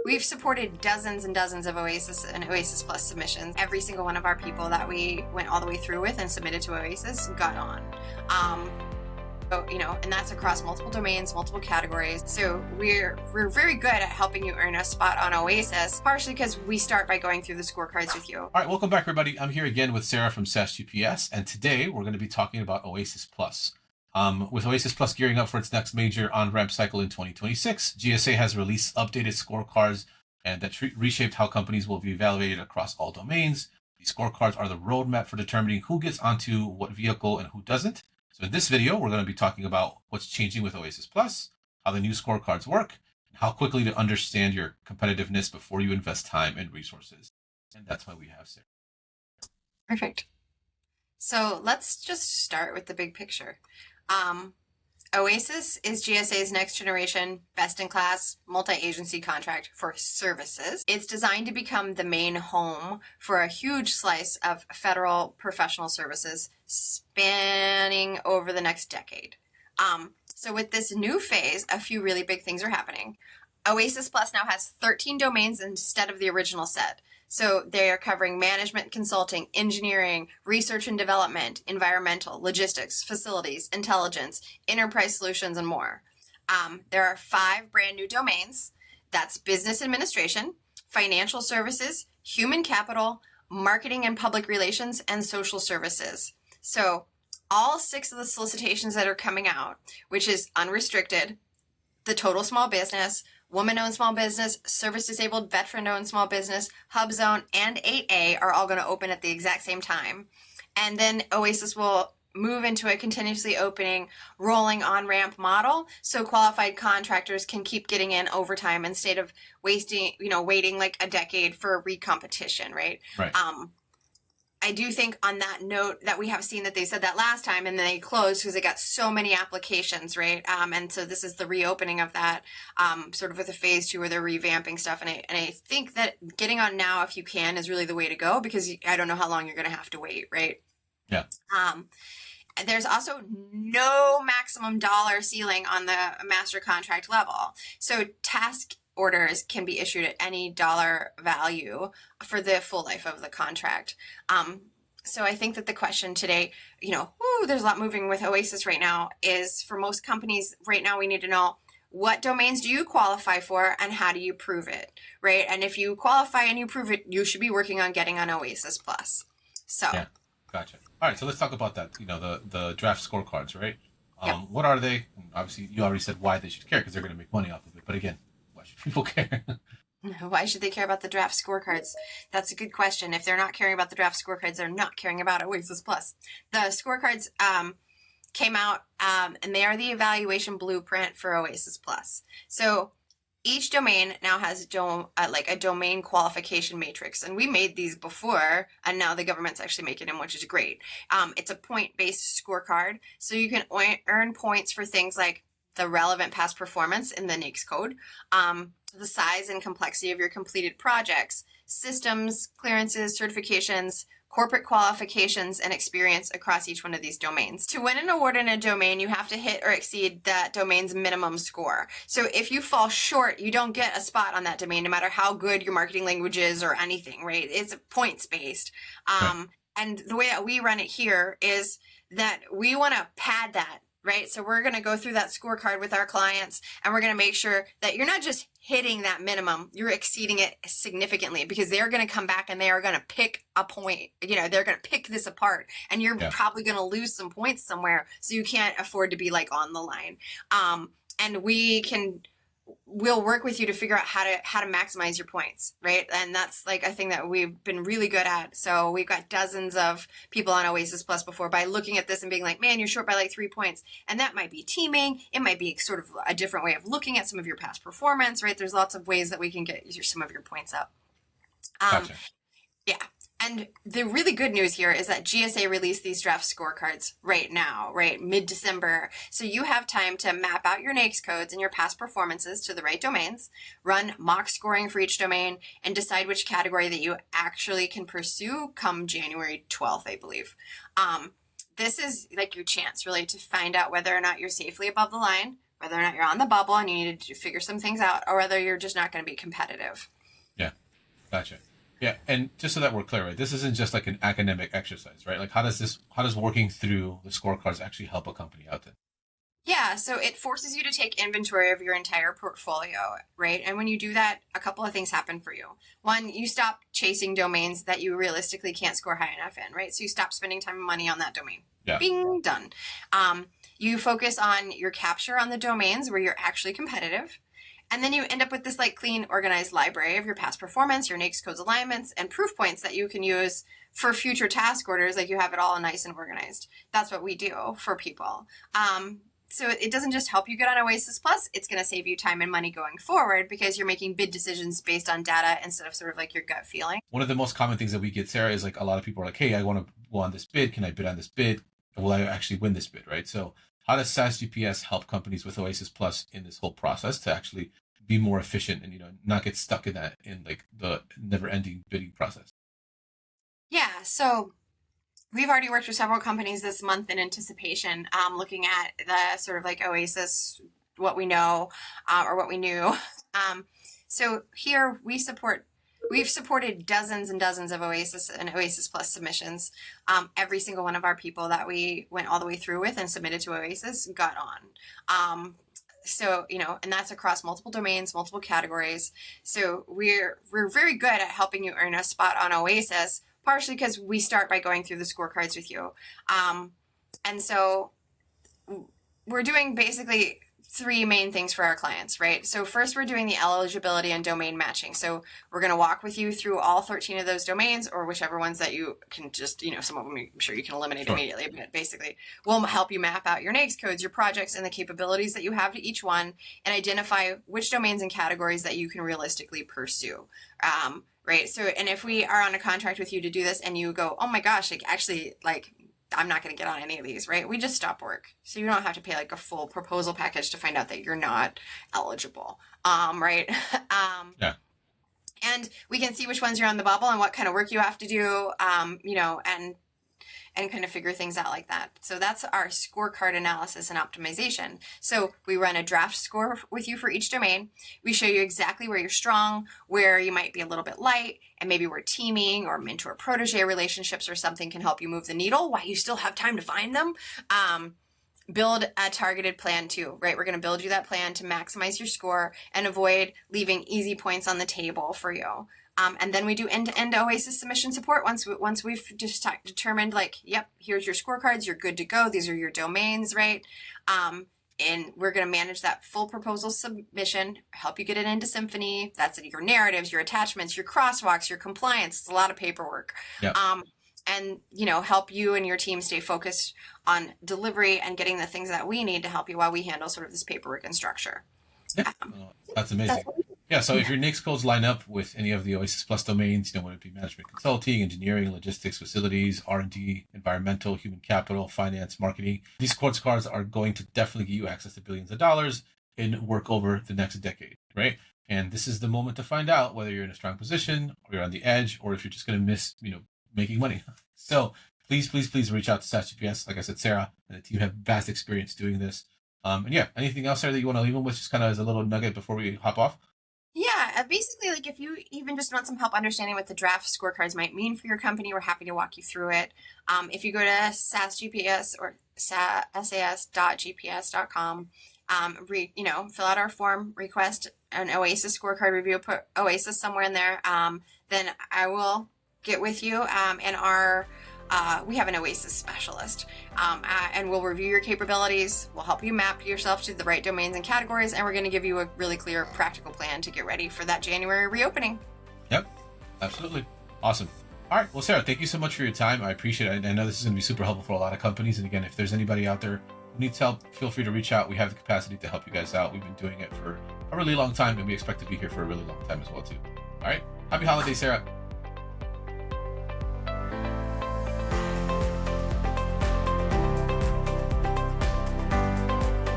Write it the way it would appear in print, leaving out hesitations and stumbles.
We've supported dozens and dozens of OASIS and OASIS Plus submissions. Every single one of our people that we went all the way through with and submitted to OASIS got on. And that's across multiple domains, multiple categories. So we're very good at helping you earn a spot on OASIS, partially because we start by going through the scorecards with you. All right, welcome back, everybody. I'm here again with Sarah from SAS GPS, and today we're going to be talking about OASIS Plus. With OASIS Plus gearing up for its next major on-ramp cycle in 2026, GSA has released updated scorecards and that reshaped how companies will be evaluated across all domains. These scorecards are the roadmap for determining who gets onto what vehicle and who doesn't. So in this video, we're going to be talking about what's changing with OASIS Plus, how the new scorecards work, and how quickly to understand your competitiveness before you invest time and resources. And that's why we have Sarah. Perfect. So let's just start with the big picture. OASIS is GSA's next generation, best-in-class, multi-agency contract for services. It's designed to become the main home for a huge slice of federal professional services spanning over the next decade. So with this new phase, a few really big things are happening. OASIS Plus now has 13 domains instead of the original set. So they are covering management, consulting, engineering, research and development, environmental, logistics, facilities, intelligence, enterprise solutions, and more. There are 5 brand new domains. That's business administration, financial services, human capital, marketing and public relations, and social services. So all 6 of the solicitations that are coming out, which is unrestricted, the total small business, woman-owned small business, service-disabled veteran-owned small business, Hub Zone, and 8A are all going to open at the exact same time. And then OASIS will move into a continuously opening, rolling on-ramp model, so qualified contractors can keep getting in over time instead of waiting like a decade for a recompetition, right? Right. I do think on that note that we have seen that they said that last time and then they closed because they got so many applications, right? And so this is the reopening of that, sort of with a phase 2 where they're revamping stuff. And I think that getting on now, if you can, is really the way to go because I don't know how long you're going to have to wait, right? Yeah. There's also no maximum dollar ceiling on the master contract level. So task orders can be issued at any dollar value for the full life of the contract. So I think that the question today, there's a lot moving with OASIS right now, is for most companies right now, we need to know what domains do you qualify for and how do you prove it, right? And if you qualify and you prove it, you should be working on getting on OASIS Plus. So yeah, gotcha. All right, so let's talk about that. The draft scorecards, right? Yep. What are they? Obviously, you already said why they should care because they're going to make money off of it. But again, why should people care? Why should they care about the draft scorecards? That's a good question. If they're not caring about the draft scorecards, they're not caring about OASIS Plus. The scorecards came out, and they are the evaluation blueprint for OASIS Plus. So each domain now has a domain qualification matrix, and we made these before, and now the government's actually making them, which is great. It's a point-based scorecard, so you can earn points for things like the relevant past performance in the NAICS code, the size and complexity of your completed projects, systems, clearances, certifications, corporate qualifications, and experience across each one of these domains. To win an award in a domain, you have to hit or exceed that domain's minimum score. So if you fall short, you don't get a spot on that domain, no matter how good your marketing language is or anything, right? It's points-based. Right. And the way that we run it here is that we want to pad that, right? So we're going to go through that scorecard with our clients, and we're going to make sure that you're not just hitting that minimum, you're exceeding it significantly, because they're going to come back and they are going to pick a point. They're going to pick this apart, and you're probably going to lose some points somewhere. So you can't afford to be like on the line. And we'll work with you to figure out how to maximize your points, right? And that's like a thing that we've been really good at. So we've got dozens of people on OASIS Plus before by looking at this and being like, man, you're short by like 3 points. And that might be teaming. It might be sort of a different way of looking at some of your past performance, right? There's lots of ways that we can get some of your points up. Gotcha. Yeah. And the really good news here is that GSA released these draft scorecards right now, right? Mid-December. So you have time to map out your NAICS codes and your past performances to the right domains, run mock scoring for each domain, and decide which category that you actually can pursue come January 12th, I believe. This is like your chance really to find out whether or not you're safely above the line, whether or not you're on the bubble and you need to figure some things out, or whether you're just not going to be competitive. Yeah, gotcha. Yeah, and just so that we're clear, right? This isn't just like an academic exercise, right? Like how does working through the scorecards actually help a company out then? Yeah, so it forces you to take inventory of your entire portfolio, right? And when you do that, a couple of things happen for you. One, you stop chasing domains that you realistically can't score high enough in, right? So you stop spending time and money on that domain. Yeah. Bing, done. You focus on your capture on the domains where you're actually competitive. And then you end up with this like clean, organized library of your past performance, your NAICS codes alignments, and proof points that you can use for future task orders. Like you have it all nice and organized. That's what we do for people. So it doesn't just help you get on OASIS Plus, it's going to save you time and money going forward because you're making bid decisions based on data instead of sort of like your gut feeling. One of the most common things that we get, Sarah, is like a lot of people are like, hey, I want to go on this bid. Can I bid on this bid? Will I actually win this bid, right? So how does SAS GPS help companies with OASIS Plus in this whole process to actually be more efficient and, not get stuck in like the never ending bidding process? Yeah. So we've already worked with several companies this month in anticipation, looking at the sort of like OASIS, what we know, or what we knew. So here we've supported dozens and dozens of OASIS and OASIS Plus submissions. Every single one of our people that we went all the way through with and submitted to OASIS got on. So, and that's across multiple domains, multiple categories. So we're very good at helping you earn a spot on OASIS, partially because we start by going through the scorecards with you. And so we're doing basically three main things for our clients, right? So first, we're doing the eligibility and domain matching. So we're going to walk with you through all 13 of those domains, or whichever ones that you can just, some of them I'm sure you can eliminate immediately, but basically we'll help you map out your NAICS codes, your projects, and the capabilities that you have to each one, and identify which domains and categories that you can realistically pursue. Right. So, and if we are on a contract with you to do this and you go, oh my gosh, I'm not going to get on any of these, right? We just stop work. So you don't have to pay like a full proposal package to find out that you're not eligible. Right. Yeah. And we can see which ones you're on the bubble and what kind of work you have to do, and kind of figure things out like that. So that's our scorecard analysis and optimization. So we run a draft score with you for each domain. We show you exactly where you're strong, where you might be a little bit light, and maybe where teaming or mentor-protege relationships or something can help you move the needle while you still have time to find them. Build a targeted plan too, right? We're going to build you that plan to maximize your score and avoid leaving easy points on the table for you. And then we do end-to-end OASIS submission support once we've just determined yep, here's your scorecards, you're good to go. These are your domains, right? And we're going to manage that full proposal submission, help you get it into Symphony. That's your narratives, your attachments, your crosswalks, your compliance. It's a lot of paperwork. Yeah. And, help you and your team stay focused on delivery and getting the things that we need to help you while we handle sort of this paperwork and structure. Yeah. That's amazing. Yeah, so if your NAICS codes line up with any of the OASIS Plus domains, whether it be management consulting, engineering, logistics, facilities, R&D, environmental, human capital, finance, marketing, these scorecards are going to definitely give you access to billions of dollars in work over the next decade, right? And this is the moment to find out whether you're in a strong position or you're on the edge, or if you're just going to miss, making money. So please reach out to SAS GPS. Like I said, Sarah and the team have vast experience doing this. And yeah, anything else there that you want to leave them with, just kind of as a little nugget before we hop off? Yeah, basically, if you even just want some help understanding what the draft scorecards might mean for your company, we're happy to walk you through it. If you go to SAS GPS or SAS GPS.com, fill out our form, request an OASIS scorecard review, put OASIS somewhere in there, then I will get with you and we have an OASIS specialist, and we'll review your capabilities. We'll help you map yourself to the right domains and categories, and we're going to give you a really clear, practical plan to get ready for that January reopening. Yep, absolutely. Awesome. All right. Well, Sarah, thank you so much for your time. I appreciate it. I know this is going to be super helpful for a lot of companies. And again, if there's anybody out there who needs help, feel free to reach out. We have the capacity to help you guys out. We've been doing it for a really long time, and we expect to be here for a really long time as well, too. All right. Happy holidays, Sarah.